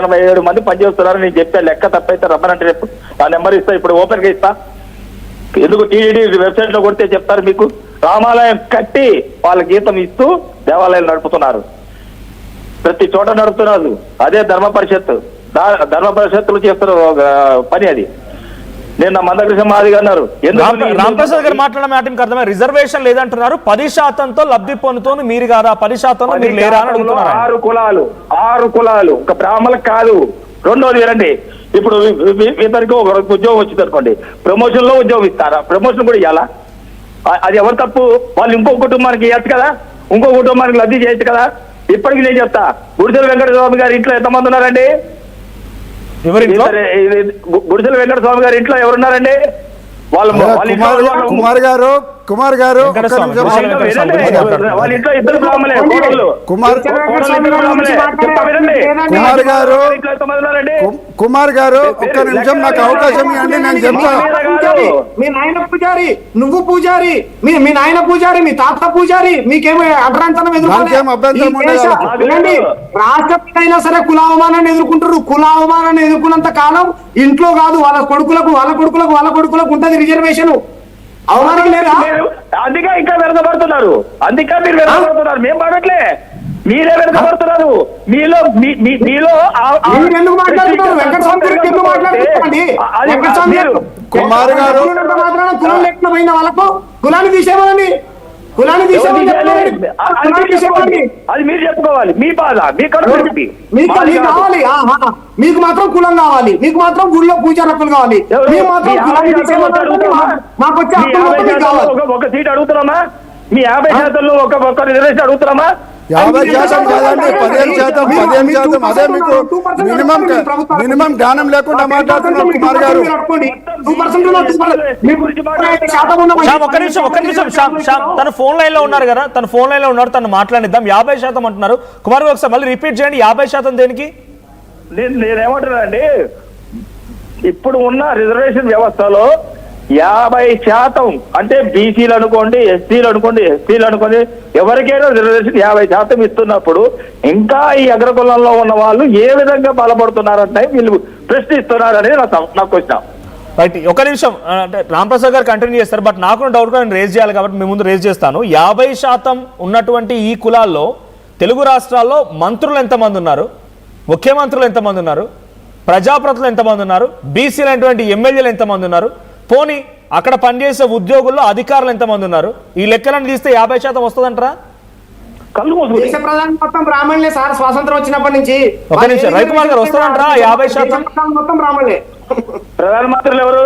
87 మంది పనిచేస్తున్నారు. నేను చెప్పా లెక్క తప్పైతే రమ్మనంటే రేపు ఆ నెంబర్ ఇస్తా, ఇప్పుడు ఓపెన్ గా ఇస్తా. ఎందుకు టీడీ వెబ్సైట్ లో కొడితే చెప్తారు మీకు. రామాలయం కట్టి వాళ్ళ జీతం ఇస్తూ దేవాలయాలు నడుపుతున్నారు, ప్రతి చోట నడుపుతున్నారు. అదే ధర్మ పరిషత్తులు చేస్తున్న పని అది. నిన్న మందకృష్ణ మాదిగ అన్నారు, రామప్రసాద్ గారు మాట్లాడిన మాట మీకు అర్థమై రిజర్వేషన్ లేదంటున్నారు. 10% లబ్ధి పొందుతూ మీరు కాదా, 10% మీరు లేరా అని అడుగుతున్నారు. 6 కులాలు ఒక బ్రాహ్మణులకు కాదు. రెండోది వినండి, ఇప్పుడు ఇతనికి ఒక ఉద్యోగం వచ్చింది అనుకోండి, ప్రమోషన్ లో ఉద్యోగం ఇస్తారా? ప్రమోషన్ కూడా ఇవ్వాలా? అది ఎవరు తప్పు? వాళ్ళు ఇంకో కుటుంబానికి ఇవ్వచ్చు కదా, ఇంకో కుటుంబానికి లబ్ధి చేయొచ్చు కదా. ఇప్పటికీ నేను చెప్తా, గుడిసెల వెంకట స్వామి గారి ఇంట్లో ఎంతమంది ఉన్నారండి? గుడిసెల వెంకట స్వామి గారి ఇంట్లో ఎవరున్నారండి? కుమార్ గారు వాళ్ళ ఇంట్లో ఇద్దరు బ్రాహ్మణులే, కుమార్ గారు ఒక్క నిమిషం నాకు అవకాశం ఇవ్వండి, నేను చెప్తా. మీ నాయన పూజారి, నువ్వు పూజారి, మీ నాయన పూజారి, మీ తాత పూజారి, మీకేమో అడ్రాంతనం ఎదుర్కోండి. రాష్ట్రపతి అయినా సరే కుల అవమానాన్ని ఎదుర్కొంటారు. కుల అవమానాన్ని ఎదుర్కొన్నంత కాలం ఇంట్లో కాదు, వాళ్ళ కొడుకులకు ఉంటది రిజర్వేషన్. అవమానం లేదా? అందుకే ఇంకా వెనకబడుతున్నారు, అందుకే మీరు వెనకబడుతున్నారు. మేము పడట్లే, మీరే వెనకబడుతున్నారు. మీలో ఎందుకు మాట్లాడుతున్నారు? వెంకటస్వామి గారికి ఎందుకు మాట్లాడుతున్నారు? కుమార్ గారు కులం లేకపోయిన వాళ్ళకు కులాన్ని తీసేవాళ్ళని అది మీరు చెప్పుకోవాలి. మీ బాధ మీకు కావాలి, మీకు మాత్రం కులం కావాలి, మీకు మాత్రం గుళ్ళో పూజా రక్కులు కావాలి, మేము మాత్రం మాకు వచ్చే ఒక సీట్ అడుగుతున్నామా? మీ 50% ఒక రిజర్వేషన్ అడుగుతున్నామా? 50% కాదండి, 15%. అదే మీకు మినిమం జ్ఞానం లేకుండా మాట్లాడుతున్నారు కుమార్ గారు. ఒక్క నిమిషం తన ఫోన్ లైన్ లో ఉన్నారు కదా, తను మాట్లాడిద్దాం. 50% అంటున్నారు కుమార్ గారు, ఒకసారి మళ్ళీ రిపీట్ చేయండి. 50% దేనికి? నేనేమంటున్నానండి, ఇప్పుడు ఉన్న రిజర్వేషన్ వ్యవస్థలో 50% అంటే బీసీలు అనుకోండి, ఎస్సీలు అనుకోండి, ఎవరికైనా రిజర్వేషన్ 50% ఇస్తున్నప్పుడు ఇంకా ఈ అగ్రకులంలో ఉన్న వాళ్ళు ఏ విధంగా బలపడుతున్నారంటే వీళ్ళు ప్రశ్నిస్తున్నారనేది నాకు క్వశ్చన్. రైట్, ఒక నిమిషం. అంటే రామప్రసాద్ గారు కంటిన్యూ చేస్తారు, బట్ నాకు డౌట్ గా నేను రేజ్ చేయాలి కాబట్టి మీ ముందు రేజ్ చేస్తాను. 50% ఉన్నటువంటి ఈ కులాల్లో తెలుగు రాష్ట్రాల్లో మంత్రులు ఎంతమంది ఉన్నారు, ముఖ్యమంత్రులు ఎంతమంది ఉన్నారు, ప్రజాప్రతినిధులు ఎంతమంది ఉన్నారు, బీసీలు అయినటువంటి ఎమ్మెల్యేలు ఎంతమంది ఉన్నారు, పోనీ అక్కడ పనిచేసే ఉద్యోగుల్లో అధికారులు ఎంతమంది ఉన్నారు? ఈ లెక్కలను తీస్తే 50% వస్తుందంటారా? దేశ ప్రధాని మొత్తం బ్రాహ్మణులే సార్, స్వాతంత్రం వచ్చినప్పటి నుంచి. ఒక నిమిషం, రవికుమార్ గారు వస్తారంటారా 50% మొత్తం బ్రాహ్మణులే? ప్రధానమంత్రులు ఎవరు?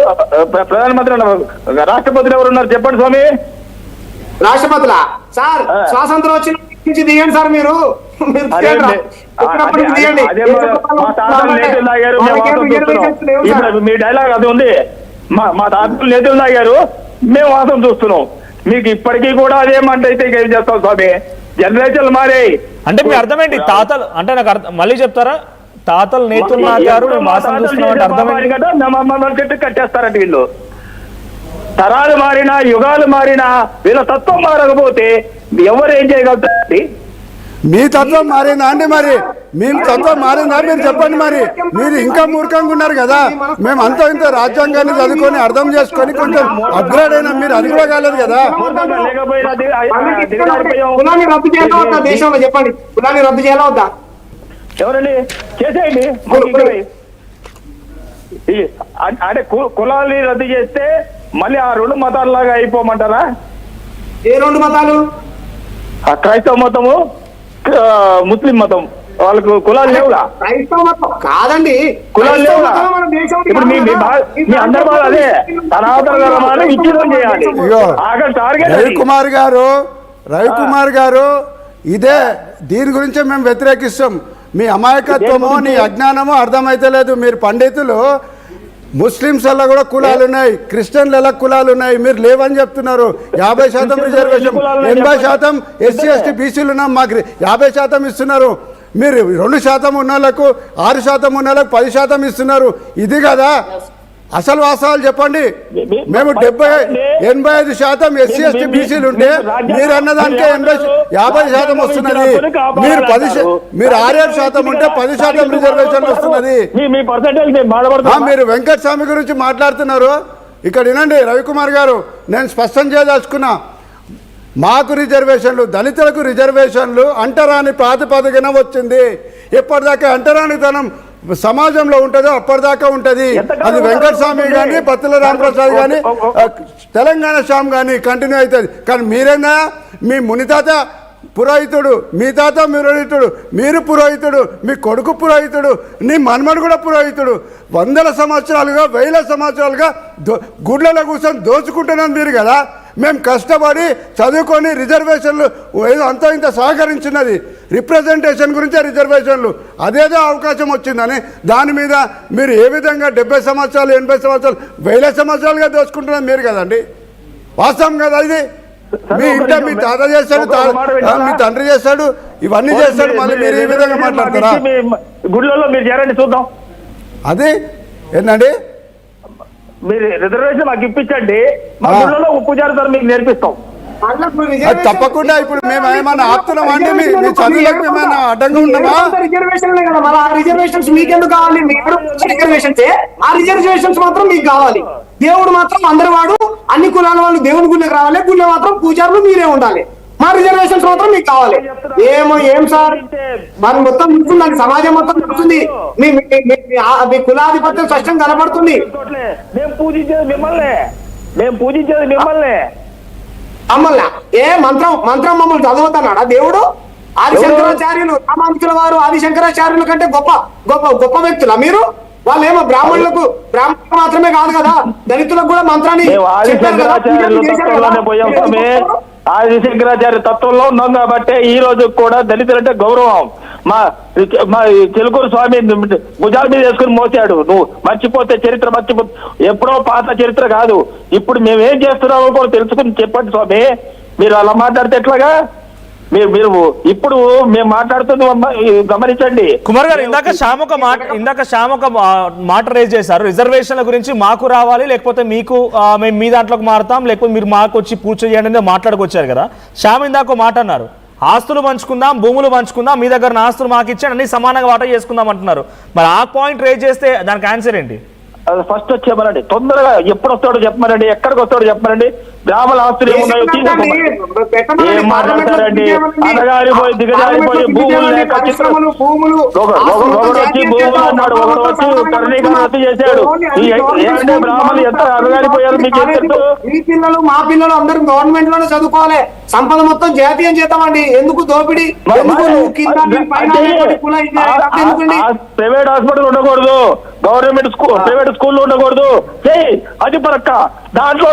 రాష్ట్రపతులు ఎవరు ఉన్నారు చెప్పండి స్వామి. రాష్ట్రపతుల సార్ స్వాతంత్రం వచ్చిన నుంచి దిగండి సార్. మీరు మీ డైలాగ్ అది ఉంది, మా తాతలు నేతలు తాగారు, మేము వాసం చూస్తున్నాం. మీకు ఇప్పటికీ కూడా అదేమంటే అయితే ఏం చేస్తాం స్వామి? జనరేషన్లు మారాయి. అంటే మీ అర్థమేంటి? తాతలు అంటే నాకు మళ్ళీ చెప్తారా? తాతలు నేతలు తాగారు, వాసం చూస్తున్నాం అర్థమైంది కదా. మమ్మల్ని చెట్టు కట్టేస్తారంట వీళ్ళు. తరాలు మారినా, యుగాలు మారినా, వీళ్ళ తత్వం మారకపోతే ఎవరు ఏం చేయగలుగుతారండి? మీ తత్వం మారిందా అండి? మరి మేము తత్వం మారిందా మీరు చెప్పండి. మరి మీరు ఇంకా మూర్ఖంగా ఉన్నారు కదా. మేము అంతా ఇంత రాజ్యాంగాన్ని చదువుకొని అర్థం చేసుకొని కొంచెం అప్గ్రేడ్ అయినా మీరు అది కూడా కాలేదు కదా. కులాన్ని రద్దు చేయాలా వద్దా దేశంలో? చెప్పండి, కులాన్ని రద్దు చేయాలా వద్దా? ఎవరండి చేసేయండి. అంటే కులాన్ని రద్దు చేస్తే మళ్ళీ ఆ 2 మతాలలాగా అయిపోమంటారా? ఏ 2 మతాలు? క్రైస్తవ మతము, ముస్లిం మతం, వాళ్ళకు కులాలు లేవుగా. కాదండి, కులాలు లేవుగా. ఇప్పుడు మీ అందరి బాధ అదే, సనాతన ధర్మాన్ని విచ్ఛేదం చేయాలి. రవికుమార్ గారు ఇదే దీని గురించే మేము వ్యతిరేకిస్తాం. మీ అమాయకత్వమో నీ అజ్ఞానమో అర్థమైతలేదు. మీరు పండితులు ముస్లింస్ వల్ల కూడా కులాలు ఉన్నాయి, క్రిస్టియన్ల కులాలు ఉన్నాయి, మీరు లేవని చెప్తున్నారు. 50% రిజర్వేషన్, 80% ఎస్సీ ఎస్టీ బీసీలు ఉన్నాం, మాకు 50% ఇస్తున్నారు. మీరు 2% ఉన్న వాళ్ళకు, 6% ఉన్న వాళ్ళకు 10% ఇస్తున్నారు. ఇది కదా అసలు వాస్తవాలు చెప్పండి. మీ- మేము మీ- 85% ఎస్సీ ఎస్టీ బీసీలు ఉంటే మీరు అన్నదానికే 50% వస్తున్నది. మీరు 6-7% ఉంటే 10% రిజర్వేషన్ వస్తున్నది. మీ పర్సెంటేజ్ మేము బాధపడుతున్నాం. మీరు వెంకటస్వామి గురించి మాట్లాడుతున్నారు. ఇక్కడ వినండి రవికుమార్ గారు, నేను స్పష్టం చేయదలుచుకున్నా. మాకు రిజర్వేషన్లు, దళితులకు రిజర్వేషన్లు అంటరాని ప్రాతిపదికన వచ్చింది. ఎప్పటిదాకా అంటరానితనం సమాజంలో ఉంటుందో అప్పటిదాకా ఉంటుంది. అది వెంకటస్వామి కానీ, పత్తుల రామప్రసాద్ కానీ, తెలంగాణ శ్యామ్ కానీ కంటిన్యూ అవుతుంది. కానీ మీరేనా, మీ మునితాత పురోహితుడు, మీ తాత పురోహితుడు, మీరు పురోహితుడు, మీ కొడుకు పురోహితుడు, నీ మన్మడు కూడా పురోహితుడు. 100 సంవత్సరాలుగా 1000 సంవత్సరాలుగా గుడ్లలో కూర్చొని దోచుకుంటున్నాను మీరు కదా. మేము కష్టపడి చదువుకొని రిజర్వేషన్లు ఏదో అంత ఇంత సహకరించినది రిప్రజెంటేషన్ గురించే రిజర్వేషన్లు. అదేదో అవకాశం వచ్చిందని దాని మీద మీరు ఏ విధంగా 70 సంవత్సరాలు 80 సంవత్సరాలు 1000 సంవత్సరాలుగా దోచుకుంటున్నది మీరు కదండి. వాస్తవం కదా ఇది. మీ ఇంట్లో మీ తాత చేస్తాడు, మీ తండ్రి చేస్తాడు, ఇవన్నీ చేస్తాడు, మళ్ళీ మీరు ఈ విధంగా మాట్లాడతారా? గుడిలో మీరు చేరండి చూద్దాం. అది ఏంటండి, మీరు రిజర్వేషన్ మాకు ఇప్పించండి, మా గుడిలో పూజారి సార్ మీకు నేర్పిస్తాం. అది తప్పకుండా. ఇప్పుడు మేము ఏమైనా ఆపుతున్నాం అండి? మీ చదువులకు ఏమైనా అడ్డంగా ఉన్నామా? రిజర్వేషన్ కదా, మరి ఆ రిజర్వేషన్స్ మీకెందుకు కావాలి? మీరు రిజర్వేషన్స్, ఆ రిజర్వేషన్స్ మాత్రం మీకు కావాలి. దేవుడు మాత్రం అందరి వాడు, అన్ని కులాల వాళ్ళు దేవుని గుళ్ళకి రావాలి, గుళ్ళో మాత్రం పూజారులు మీరే ఉండాలి. మా రిజర్వేషన్స్ మాత్రం మీకు కావాలి. ఏం సార్, మరి మొత్తం చూస్తుంది, సమాజం మొత్తం చూస్తుంది, మీ కులాధిపత్యం స్పష్టం కనబడుతుంది. మేము పూజించేది మిమ్మల్ని. మమ్మల్ని మంత్రం మమ్మల్ని చదువుతున్నాడా దేవుడు? ఆదిశంకరాచార్యులు, రామానుజుల వారు ఆదిశంకరాచార్యుల కంటే గొప్ప వ్యక్తులా మీరు? వాళ్ళు ఏమో బ్రాహ్మణులకు మాత్రమే కాదు కదా, దళితులకు కూడా మంత్రాన్ని ఆదిశంకరాచార్య తత్వంలో ఉన్నాం కాబట్టి ఈ రోజు కూడా దళితులంటే గౌరవం. మా చెలుకూరు స్వామి భుజాల మీద వేసుకుని మోసాడు. నువ్వు మర్చిపోతే చరిత్ర ఎప్పుడో పాత చరిత్ర కాదు. ఇప్పుడు మేమేం చేస్తున్నామో కూడా తెలుసుకుని చెప్పండి స్వామి. మీరు అలా మాట్లాడితే ఎట్లాగా? మీరు ఇప్పుడు మేము మాట్లాడుతుంది గమనించండి. కుమార్ గారు, ఇందాక శ్యామ్ ఒక మాట రేజ్ చేశారు. రిజర్వేషన్ల గురించి మాకు రావాలి, లేకపోతే మీకు మేము మీ దాంట్లోకి మారుతాం, లేకపోతే మీరు మాకు వచ్చి పూజ చేయండి అనేది మాట్లాడుకొచ్చారు కదా. శ్యామ్ ఇందాక ఒక మాట అన్నారు, ఆస్తులు పంచుకుందాం, భూములు పంచుకుందాం, మీ దగ్గర ఆస్తులు మాకు ఇచ్చాను, అన్ని సమానంగా వాటా చేసుకుందాం అంటున్నారు. మరి ఆ పాయింట్ రేజ్ చేస్తే దానికి ఆన్సర్ ఏంటి? ఫస్ట్ వచ్చేమనండి, తొందరగా ఎప్పుడు వస్తాడో చెప్పమనండి, ఎక్కడికి వస్తాడో చెప్పమనండి. బ్రాహ్మణ ఆస్తులు ఏమున్నాయో ఏం మాట్లాడతారండి? అనగారిపోయి దిగజారిపోయి భూములు లేక ఒకడు వచ్చి భూములు అన్నాడు, ఒకడు వచ్చి కర్ణీకరణ రద్దు చేశాడు. ఏంటంటే బ్రాహ్మణులు ఎంత అనగారిపోయారు మీకు ఏం తెలుసు? మీ పిల్లలు మా పిల్లలు అందరూ గవర్నమెంట్ లోనే చదువుకోవాలి. సంపద మొత్తం జాతీయం చేద్దామండి. ఎందుకు దోపిడీ? ప్రైవేట్ హాస్పిటల్ ఉండకూడదు, గవర్నమెంట్ స్కూల్ ప్రైవేట్ స్కూల్లో ఉండకూడదు. అది పరక్క. దాంట్లో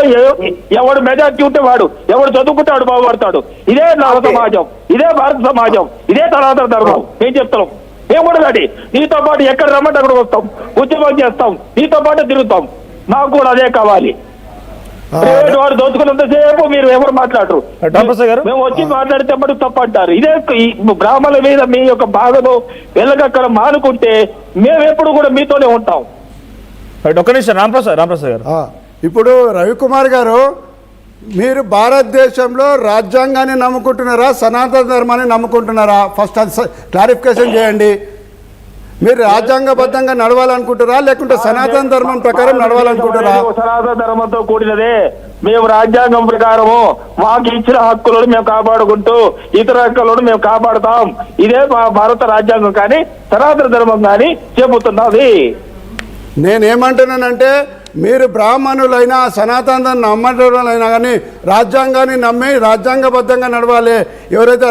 ఎవడు మెజార్టీ ఉంటే వాడు, ఎవడు చదువుకుంటాడు బాగుపడతాడు. ఇదే నవ సమాజం, ఇదే భారత సమాజం, ఇదే సనాతన ధర్మం. ఏం చెప్తాం? ఏం కూడా కాదు. నీతో పాటు ఎక్కడ రమ్మంటే అక్కడ వస్తాం, ఉద్యమం చేస్తాం, నీతో పాటు తిరుగుతాం. మాకు కూడా అదే కావాలి. ప్రైవేట్ వాడు దోచుకున్నంతసేపు మీరు ఎవరు మాట్లాడరు. మేము వచ్చి మాట్లాడితే మటు తప్పంటారు. ఇదే బ్రాహ్మణుల మీద మీ యొక్క బాధను వెళ్ళగక్కడ మానుకుంటే మేము ఎప్పుడు కూడా మీతోనే ఉంటాం. ఒక్క నిమిషం రామప్రసాద్ గారు. ఇప్పుడు రవికుమార్ గారు, మీరు భారతదేశంలో రాజ్యాంగాన్ని నమ్ముకుంటున్నారా, సనాతన ధర్మాన్ని నమ్ముకుంటున్నారా? ఫస్ట్ అది క్లారిఫికేషన్ చేయండి. మీరు రాజ్యాంగబద్ధంగా నడవాలనుకుంటారా, లేకుంటే సనాతన ధర్మం ప్రకారం నడవాలనుకుంటారా? సనాతన ధర్మంతో కూడినదే. మేము రాజ్యాంగం ప్రకారము మాకు ఇచ్చిన హక్కులను మేము కాపాడుకుంటూ ఇతర హక్కులను మేము కాపాడుతాం. ఇదే మా భారత రాజ్యాంగం కానీ సనాతన ధర్మం కానీ చెబుతున్నది. నేనేమంటున్నానంటే, మీరు బ్రాహ్మణులైనా సనాతన నమ్మటైనా కానీ రాజ్యాంగాన్ని నమ్మి రాజ్యాంగబద్ధంగా నడవాలి. ఎవరైతే